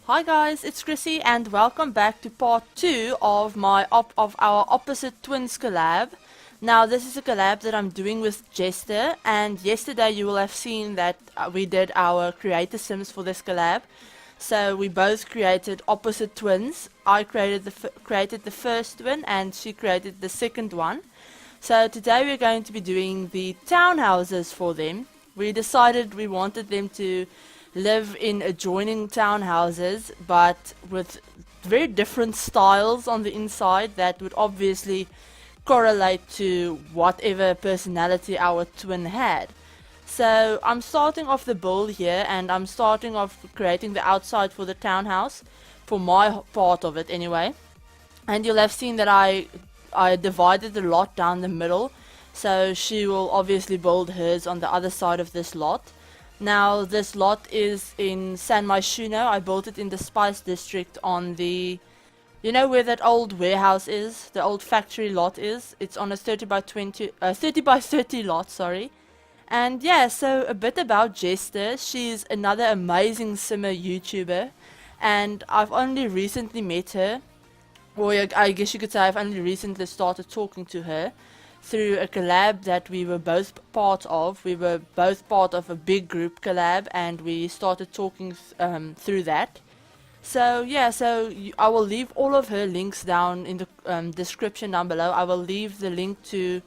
Hi guys, it's Chrissie and welcome back to part 2 of our Opposite Twins collab. Now this is a collab that I'm doing with Jester, and yesterday you will have seen that we did our creator sims for this collab. So we both created opposite twins. I created the first one and she created the second one. So today we're going to be doing the townhouses for them. We decided we wanted them to live in adjoining townhouses, but with very different styles on the inside that would obviously correlate to whatever personality our twin had. So I'm starting off the build here, and I'm starting off creating the outside for the townhouse, for my part of it anyway. And you'll have seen that I divided the lot down the middle, so she will obviously build hers on the other side of this lot. Now this lot is in San Myshuno. I built it in the Spice District on the, you know where that old warehouse is, the old factory lot is. It's on a 30 by 30 lot, sorry. And yeah, so a bit about Jester. She's another amazing simmer YouTuber, and I've only recently met her, or I guess you could say I've only recently started talking to her through a collab that we were both part of. We were both part of a big group collab, and we started talking through that. So yeah, I will leave all of her links down in the description down below. I will leave the link to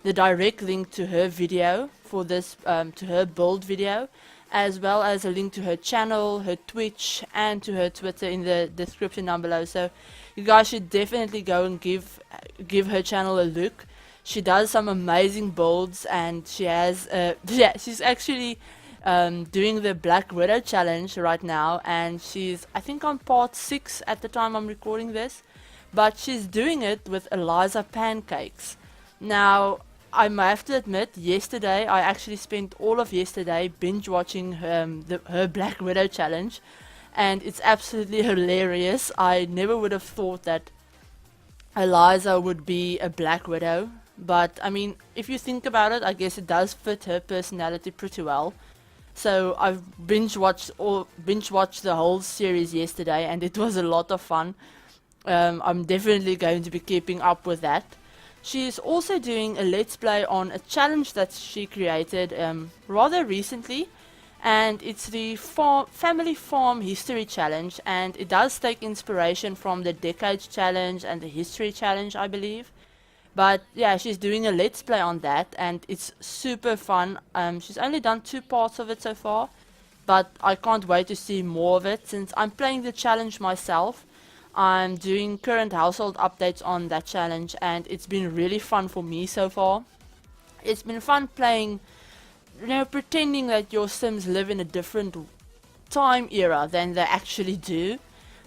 the direct link to her video for this, to her build video, as well as a link to her channel, her Twitch, and to her Twitter in the description down below. So you guys should definitely go and give her channel a look. She does some amazing builds, and she has she's actually doing the Black Widow challenge right now, and she's, I think, on part 6 at the time I'm recording this, but she's doing it with Eliza pancakes. Now I have to admit, yesterday I actually spent all of yesterday binge watching her Black Widow challenge, and it's absolutely hilarious. I never would have thought that Eliza would be a Black Widow. But I mean, if you think about it, I guess it does fit her personality pretty well. So I've binge watched the whole series yesterday, and it was a lot of fun. I'm definitely going to be keeping up with that. She's also doing a let's play on a challenge that she created rather recently, and it's the Family Farm History Challenge, and it does take inspiration from the Decades Challenge and the History Challenge, I believe. But yeah, she's doing a let's play on that, and it's super fun. She's only done 2 parts of it so far, but I can't wait to see more of it. Since I'm playing the challenge myself, I'm doing current household updates on that challenge, and it's been really fun for me so far. It's been fun playing, you know, pretending that your Sims live in a different time era than they actually do,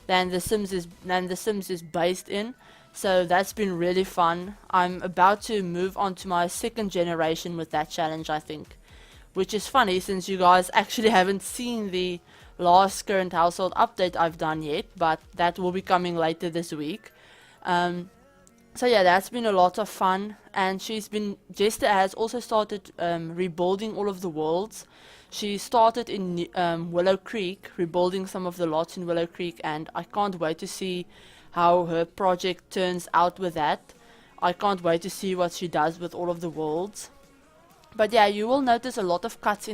than the Sims is based in. So that's been really fun. I'm about to move on to my 2nd generation with that challenge, I think. Which is funny, since you guys actually haven't seen the last current household update I've done yet, but that will be coming later this week. So yeah, that's been a lot of fun. And Jester has also started rebuilding all of the worlds. She started in Willow Creek, rebuilding some of the lots in Willow Creek, and I can't wait to see how her project turns out with that. I can't wait to see what she does with all of the worlds. But yeah, you will notice a lot of cuts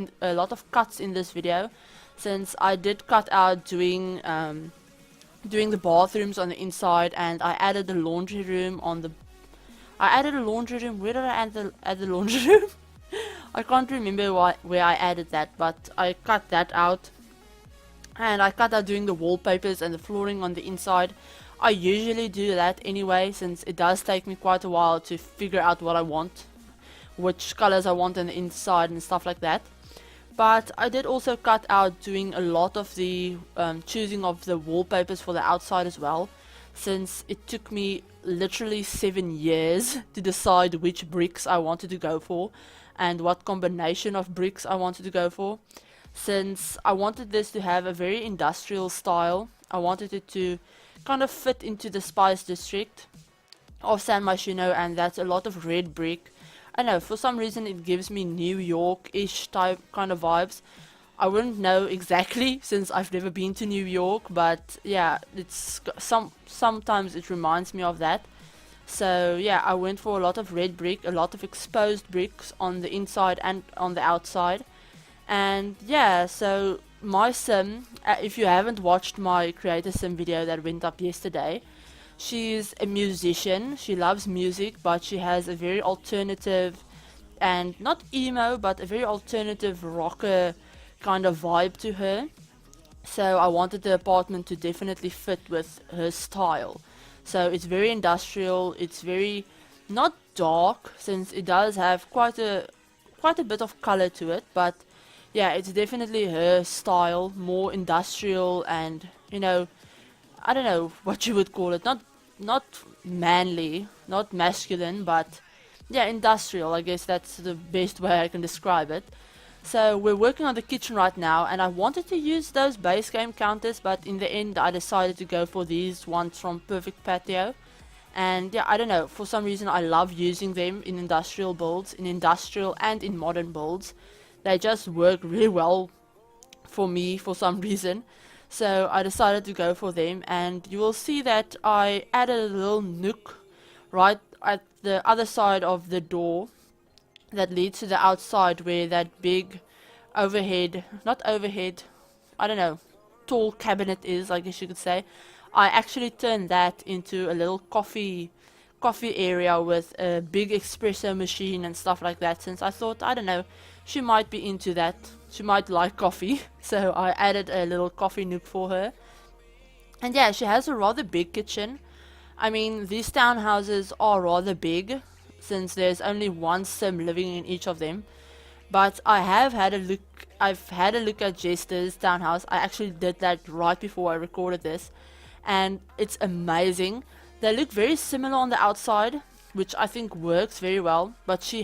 in this video, since I did cut out doing the bathrooms on the inside, and I added the laundry room on the. I added a laundry room. Where did I add the laundry room? I can't remember where I added that, but I cut that out, and I cut out doing the wallpapers and the flooring on the inside. I usually do that anyway, since it does take me quite a while to figure out what I want, which colors I want on the inside and stuff like that. But I did also cut out doing a lot of the choosing of the wallpapers for the outside as well, since it took me literally 7 years to decide which bricks I wanted to go for and what combination of bricks I wanted to go for. Since I wanted this to have a very industrial style, I wanted it to kind of fit into the Spice District of San Myshuno, and that's a lot of red brick, I don't know, for some reason it gives me New York-ish type kind of vibes. I wouldn't know exactly since I've never been to New York, but yeah, sometimes it reminds me of that. So yeah, I went for a lot of red brick, a lot of exposed bricks on the inside and on the outside. And yeah, so my sim, if you haven't watched my creator sim video that went up yesterday, she's a musician. She loves music, but she has a very alternative and not emo, but a very alternative rocker kind of vibe to her. So I wanted the apartment to definitely fit with her style. So it's very industrial, it's very not dark since it does have quite a bit of color to it, but yeah, it's definitely her style, more industrial and, you know, I don't know what you would call it, not manly, not masculine, but yeah, industrial. I guess that's the best way I can describe it. So we're working on the kitchen right now, and I wanted to use those base game counters, but in the end I decided to go for these ones from Perfect Patio. And yeah, I don't know, for some reason I love using them in industrial builds, in industrial and in modern builds. They just work really well for me for some reason. So I decided to go for them, and you will see that I added a little nook right at the other side of the door that leads to the outside where that big overhead, not overhead, I don't know, tall cabinet is, I guess you could say. I actually turned that into a little coffee area with a big espresso machine and stuff like that, since I thought, I don't know, she might be into that. She might like coffee. So I added a little coffee nook for her. And yeah, she has a rather big kitchen. I mean, these townhouses are rather big, since there's only one sim living in each of them. But I've had a look at Jester's townhouse. I actually did that right before I recorded this, and it's amazing. They look very similar on the outside, which I think works very well, but she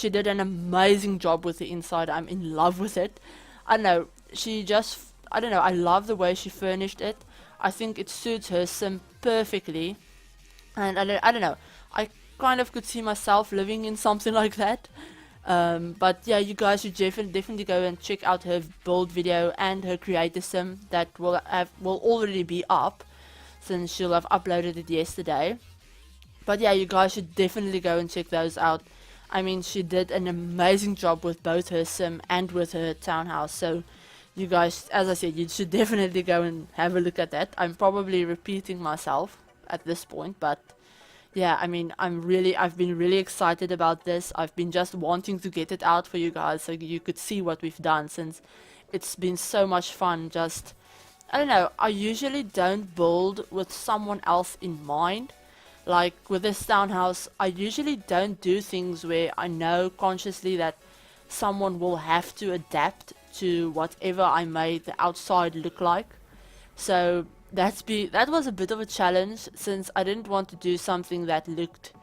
did an amazing job with the inside. I'm in love with it. I don't know, I don't know, I love the way she furnished it. I think it suits her sim perfectly, and I don't know, I kind of could see myself living in something like that. But yeah, you guys should definitely go and check out her build video and her creator sim that will already be up, since she'll have uploaded it yesterday. But yeah, you guys should definitely go and check those out. I mean, she did an amazing job with both her sim and with her townhouse. So you guys, as I said, you should definitely go and have a look at that. I'm probably repeating myself at this point, but yeah, I mean, I've been really excited about this. I've been just wanting to get it out for you guys so you could see what we've done, since it's been so much fun. Just, I don't know, I usually don't build with someone else in mind. Like with this townhouse, I usually don't do things where I know consciously that someone will have to adapt to whatever I made the outside look like. So that was a bit of a challenge, since I didn't want to do something that looked,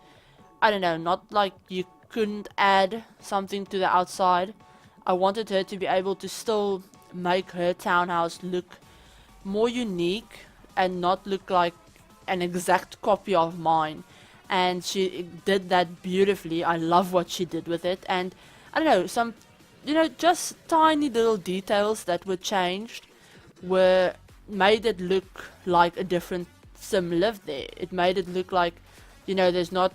I don't know, not like you couldn't add something to the outside. I wanted her to be able to still make her townhouse look more unique and not look like an exact copy of mine. And she did that beautifully. I love what she did with it. And I don't know, just tiny little details that were changed made it look like a different sim lived there. It made it look like, there's not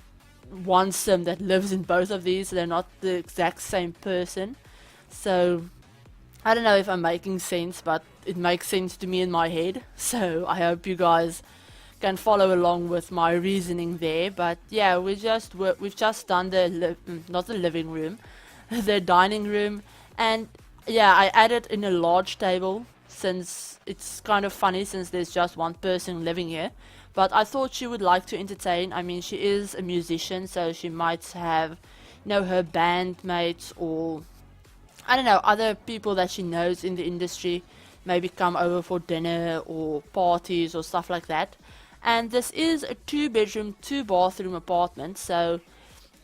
one sim that lives in both of these. They're not the exact same person. So I don't know if I'm making sense, but it makes sense to me in my head. So I hope you guys can follow along with my reasoning there. But yeah, we've just done not the living room, the dining room. And yeah, I added in a large table, since it's kind of funny since there's just one person living here. But I thought she would like to entertain. I mean, she is a musician, so she might have, her bandmates, or I don't know, other people that she knows in the industry maybe come over for dinner or parties or stuff like that. And this is a 2-bedroom, 2-bathroom apartment, so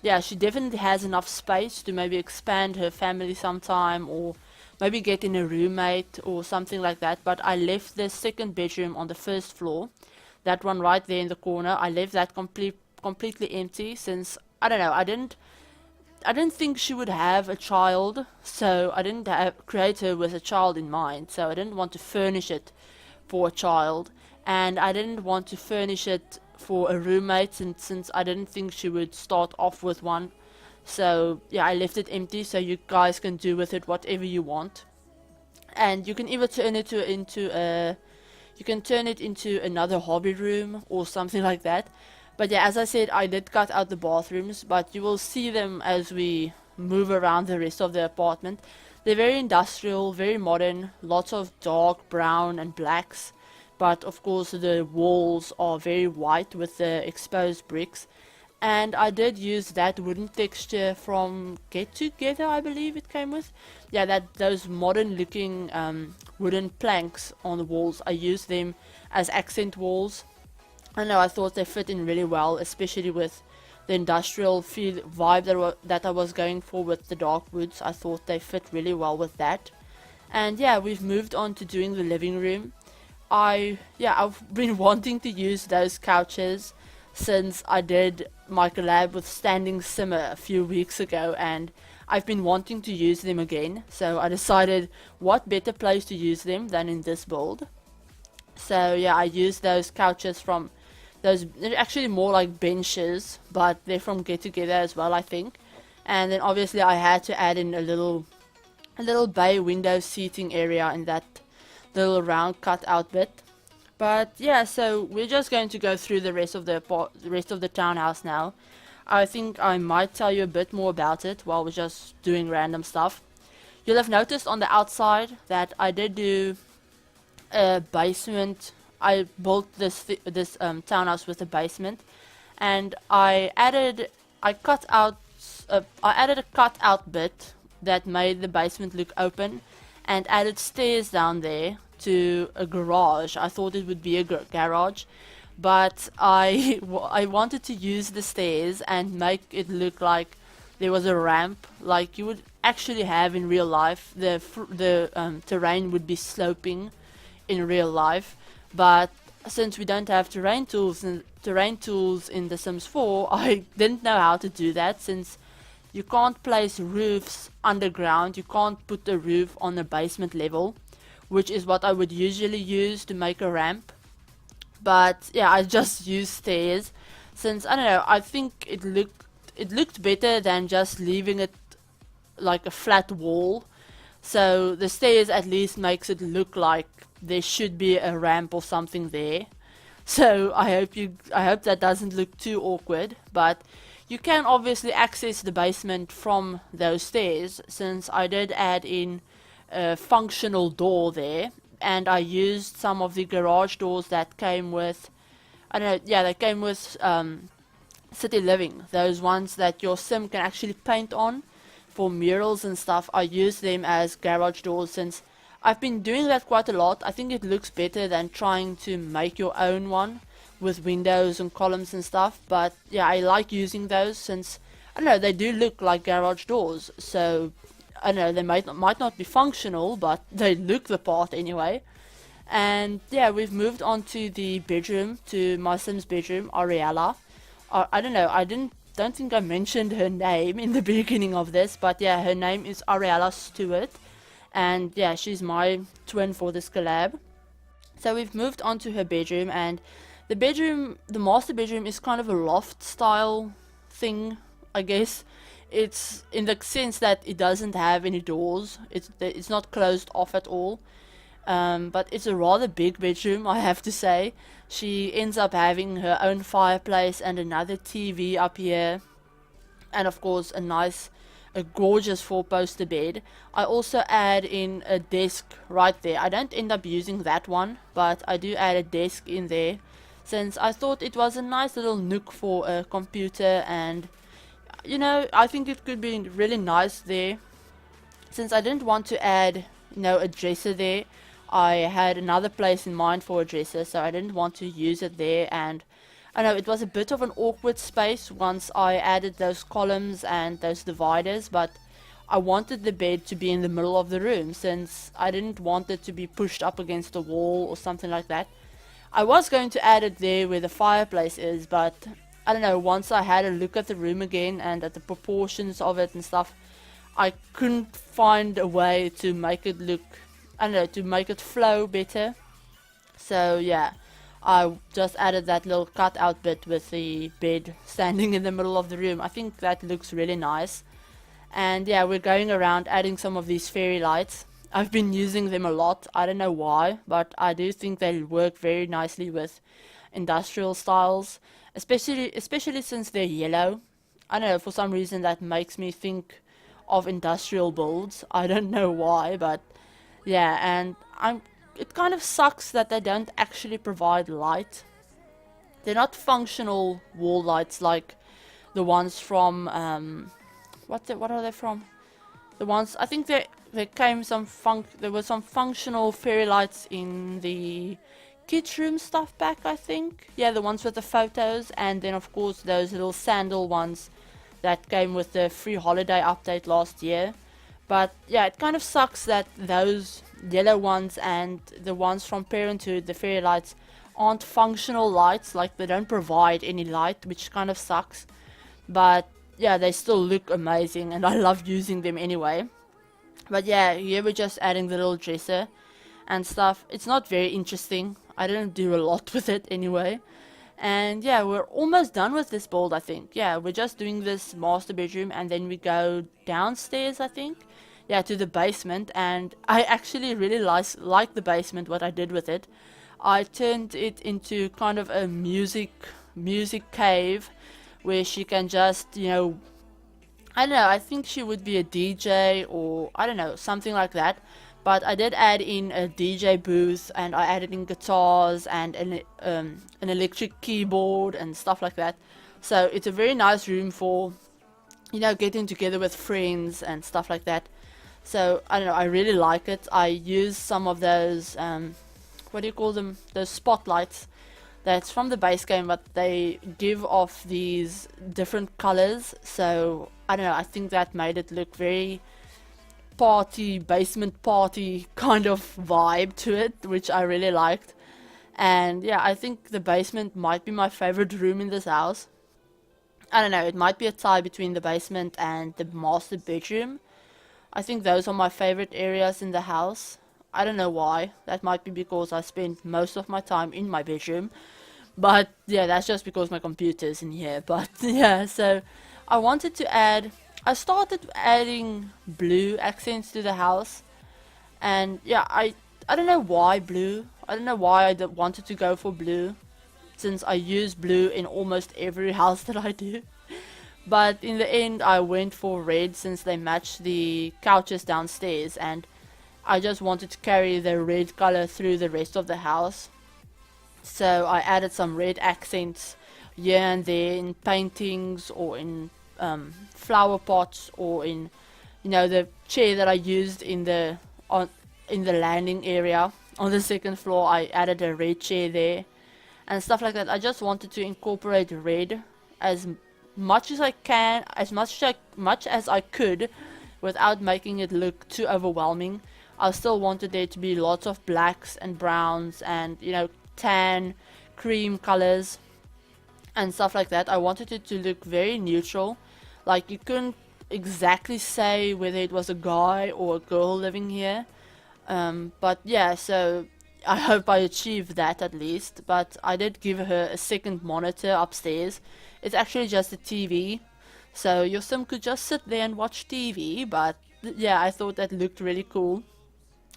yeah, she definitely has enough space to maybe expand her family sometime, or maybe get in a roommate or something like that. But I left the second bedroom on the first floor, that one right there in the corner. I left that completely empty, since I don't know, I didn't I didn't think she would have a child, so I didn't create her with a child in mind, so I didn't want to furnish it for a child, and I didn't want to furnish it for a roommate, and since I didn't think she would start off with one. So yeah, I left it empty so you guys can do with it whatever you want. And you can either turn it into a you can turn it into another hobby room or something like that. But yeah, as I said, I did cut out the bathrooms, but you will see them as we move around the rest of the apartment. They're very industrial, very modern, lots of dark brown and blacks, but of course the walls are very white with the exposed bricks. And I did use that wooden texture from Get Together, I believe it came with. Yeah, those modern looking wooden planks on the walls. I used them as accent walls. I know, I thought they fit in really well, especially with the industrial vibe that I was going for with the dark woods. I thought they fit really well with that. And yeah, we've moved on to doing the living room. I've been wanting to use those couches since I did my collab with Standing Simmer a few weeks ago, and I've been wanting to use them again, so I decided what better place to use them than in this build. So yeah, I used those couches from they're actually more like benches, but they're from Get Together as well, I think. And then obviously I had to add in a little bay window seating area in that little round cut out bit. But yeah, so we're just going to go through the rest of the townhouse now. I think I might tell you a bit more about it while we're just doing random stuff. You'll have noticed on the outside that I did do a basement. I built this townhouse with a basement, and I added a cutout bit that made the basement look open, and added stairs down there to a garage. I thought it would be a garage, but I wanted to use the stairs and make it look like there was a ramp, like you would actually have in real life. The terrain would be sloping in real life, but since we don't have terrain tools in The Sims 4, I didn't know how to do that, since you can't place roofs underground. You can't put a roof on the basement level, which is what I would usually use to make a ramp. But yeah, I just used stairs, since I don't know, I think it looked better than just leaving it like a flat wall. So the stairs at least makes it look like there should be a ramp or something there. So I hope that doesn't look too awkward, but you can obviously access the basement from those stairs, since I did add in a functional door there, and I used some of the garage doors that came with, I don't know, yeah, they came with City Living, those ones that your sim can actually paint on for murals and stuff. I use them as garage doors, since I've been doing that quite a lot. I think it looks better than trying to make your own one with windows and columns and stuff. But yeah, I like using those, since I don't know, they do look like garage doors. So I don't know, they might not be functional, but they look the part anyway. And yeah, we've moved on to the bedroom, to my sim's bedroom, Ariella. I don't know, don't think I mentioned her name in the beginning of this, but yeah, her name is Ariella Stewart, and yeah, she's my twin for this collab. So we've moved on to her bedroom, and the master bedroom is kind of a loft style thing, I guess. It's in the sense that it doesn't have any doors. It's not closed off at all. But it's a rather big bedroom, I have to say. She ends up having her own fireplace and another TV up here, and of course a gorgeous 4-poster bed. I also add in a desk right there. I don't end up using that one, but I do add a desk in there, since I thought it was a nice little nook for a computer, and you know, I think it could be really nice there. Since I didn't want to add, you know, a dresser there, I had another place in mind for a dresser, so I didn't want to use it there. And I know it was a bit of an awkward space once I added those columns and those dividers, but I wanted the bed to be in the middle of the room, since I didn't want it to be pushed up against a wall or something like that. I was going to add it there where the fireplace is, but I don't know, once I had a look at the room again and at the proportions of it and stuff, I couldn't find a way to make it look, I don't know, to make it flow better. So yeah, I just added that little cutout bit with the bed standing in the middle of the room. I think that looks really nice. And yeah, we're going around adding some of these fairy lights. I've been using them a lot. I don't know why, but I do think they work very nicely with industrial styles, especially since they're yellow. I don't know, for some reason that makes me think of industrial builds. I don't know why, but yeah, and it kind of sucks that they don't actually provide light. They're not functional wall lights like the ones from what are they from? The ones, I think there were some functional fairy lights in the kids room stuff pack, I think. Yeah, the ones with the photos, and then of course those little sandal ones that came with the free holiday update last year. But yeah, it kind of sucks that those yellow ones and the ones from Parenthood, the fairy lights, aren't functional lights, like they don't provide any light, which kind of sucks. But yeah, they still look amazing and I love using them anyway. But yeah, here we're just adding the little dresser and stuff. It's not very interesting. I didn't do a lot with it anyway. And yeah, we're almost done with this build, I think. Yeah, we're just doing this master bedroom and then we go downstairs, I think. Yeah, to the basement, and I actually really like the basement, what I did with it. I turned it into kind of a music cave where she can just, you know, I don't know, I think she would be a DJ or I don't know, something like that. But I did add in a DJ booth and I added in guitars and an electric keyboard and stuff like that. So it's a very nice room for, you know, getting together with friends and stuff like that. So I don't know, I really like it. I use some of those, what do you call them? Those spotlights that's from the base game, but they give off these different colors. So I don't know, I think that made it look very basement party kind of vibe to it, which I really liked. And yeah, I think the basement might be my favorite room in this house. I don't know, it might be a tie between the basement and the master bedroom. I think those are my favorite areas in the house. I don't know why. That might be because I spend most of my time in my bedroom. But yeah, that's just because my computer is in here. But yeah, so I wanted to add, I started adding blue accents to the house. And yeah, I don't know why blue. I don't know why I wanted to go for blue, since I use blue in almost every house that I do. But in the end I went for red since they match the couches downstairs, and I just wanted to carry the red color through the rest of the house. So I added some red accents here and there in paintings or in flower pots or in, you know, the chair that I used in the landing area on the second floor. I added a red chair there and stuff like that. I just wanted to incorporate red as much as I can, as much as I could, without making it look too overwhelming. I still wanted there to be lots of blacks and browns and, you know, tan, cream colors and stuff like that. I wanted it to look very neutral. Like, you couldn't exactly say whether it was a guy or a girl living here. But yeah, so I hope I achieved that at least. But I did give her a second monitor upstairs. It's actually just a TV, so your sim could just sit there and watch TV. But yeah, I thought that looked really cool.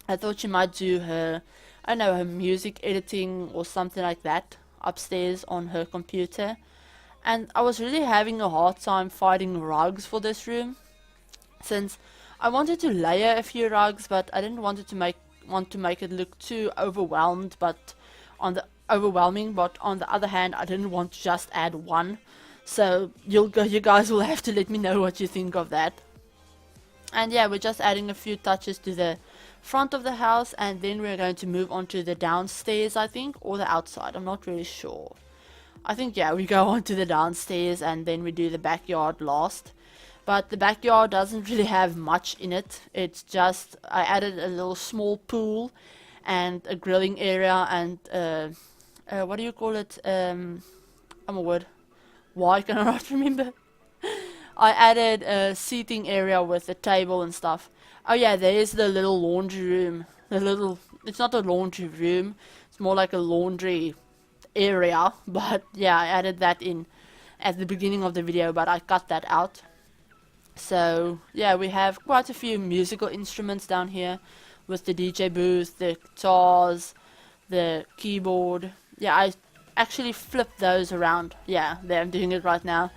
I thought she might do her, I don't know, her music editing or something like that upstairs on her computer. And I was really having a hard time finding rugs for this room, since I wanted to layer a few rugs, but I didn't want to make it look too overwhelming. But on the other hand, I didn't want to just add one. So you guys will have to let me know what you think of that. And yeah, we're just adding a few touches to the front of the house, and then we're going to move on to the downstairs, I think, or the outside. I'm not really sure. I think, yeah, we go on to the downstairs and then we do the backyard last. But the backyard doesn't really have much in it. It's just, I added a little small pool and a grilling area and what do you call it? I'm a word. Why can I not remember? I added a seating area with a table and stuff. Oh yeah, there is the little laundry room. It's not a laundry room. It's more like a laundry area. But yeah, I added that in at the beginning of the video, but I cut that out. So yeah, we have quite a few musical instruments down here with the DJ booth, the guitars, the keyboard. Yeah, I actually flipped those around. Yeah, there, I'm doing it right now.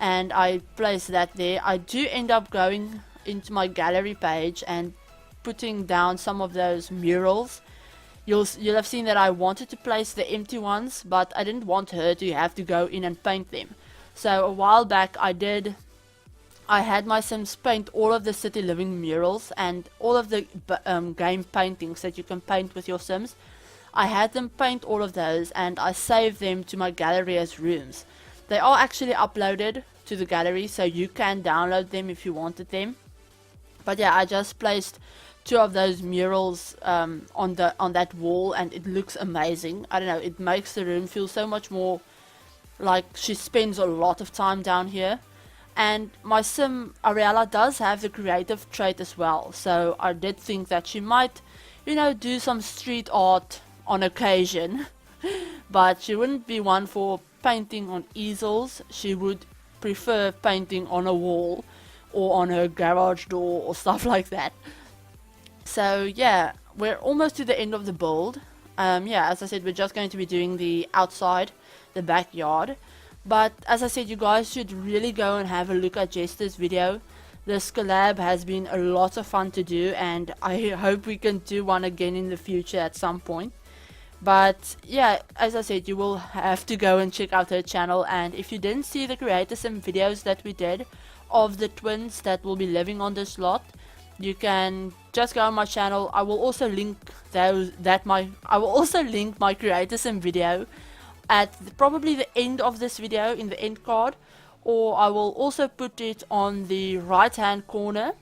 And I place that there. I do end up going into my gallery page and putting down some of those murals. You'll have seen that I wanted to place the empty ones, but I didn't want her to have to go in and paint them. So a while back I had my Sims paint all of the city living murals and all of the game paintings that you can paint with your Sims. I had them paint all of those and I saved them to my gallery as rooms. They are actually uploaded to the gallery, so you can download them if you wanted them. But yeah, I just placed 2 of those murals on that wall, and it looks amazing. I don't know, it makes the room feel so much more like she spends a lot of time down here. And my Sim Ariella does have the creative trait as well, so I did think that she might, you know, do some street art on occasion. But she wouldn't be one for painting on easels. She would prefer painting on a wall or on her garage door or stuff like that. So yeah, we're almost to the end of the build. Yeah, as I said, we're just going to be doing the outside, the backyard. But as I said, you guys should really go and have a look at Jester's video. This collab has been a lot of fun to do, and I hope we can do one again in the future at some point. But yeah, as I said, you will have to go and check out her channel. And if you didn't see the Creator Sim videos that we did of the twins that will be living on this lot, you can just go on my channel. I will also link my Creator Sim video at probably the end of this video, in the end card, or I will also put it on the right hand corner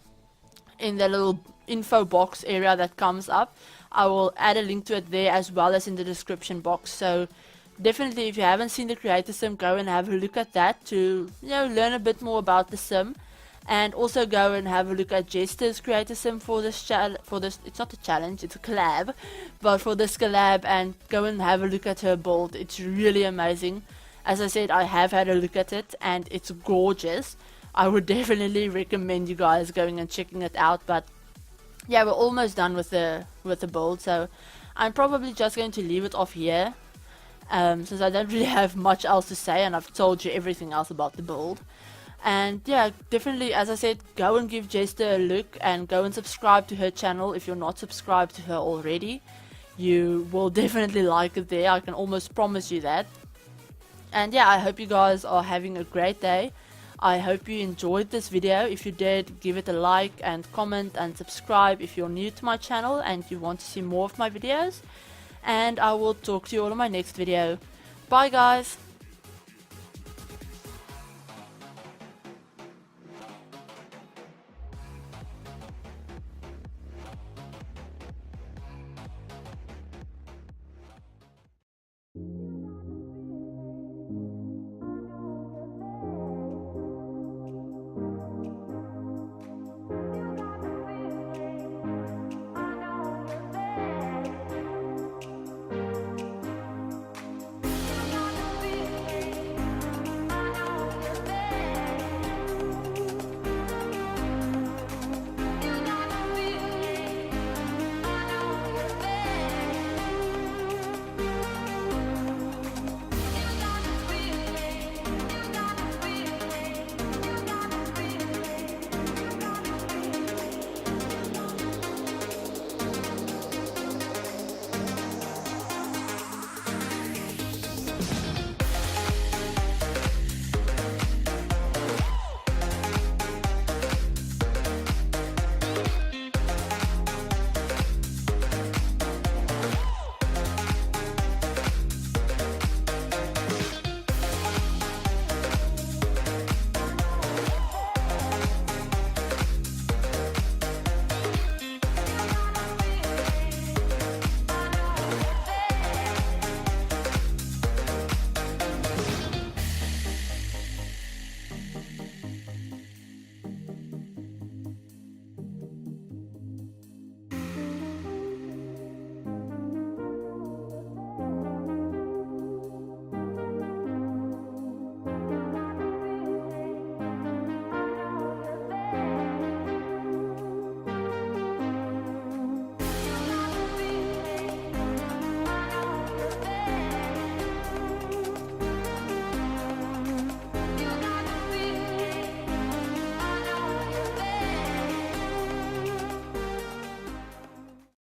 in the little info box area that comes up. I will add a link to it there as well as in the description box. So definitely, if you haven't seen the Creator Sim, go and have a look at that to, you know, learn a bit more about the sim. And also go and have a look at Jester's Creator Sim for this it's not a challenge, it's a collab, but for this collab, and go and have a look at her build. It's really amazing. As I said, I have had a look at it and it's gorgeous. I would definitely recommend you guys going and checking it out. But yeah, we're almost done with the build, so I'm probably just going to leave it off here, since I don't really have much else to say and I've told you everything else about the build. And yeah, definitely, as I said, go and give Jester a look and go and subscribe to her channel if you're not subscribed to her already. You will definitely like it there, I can almost promise you that. And yeah, I hope you guys are having a great day. I hope you enjoyed this video. If you did, give it a like and comment and subscribe if you're new to my channel and you want to see more of my videos. And I will talk to you all in my next video. Bye guys!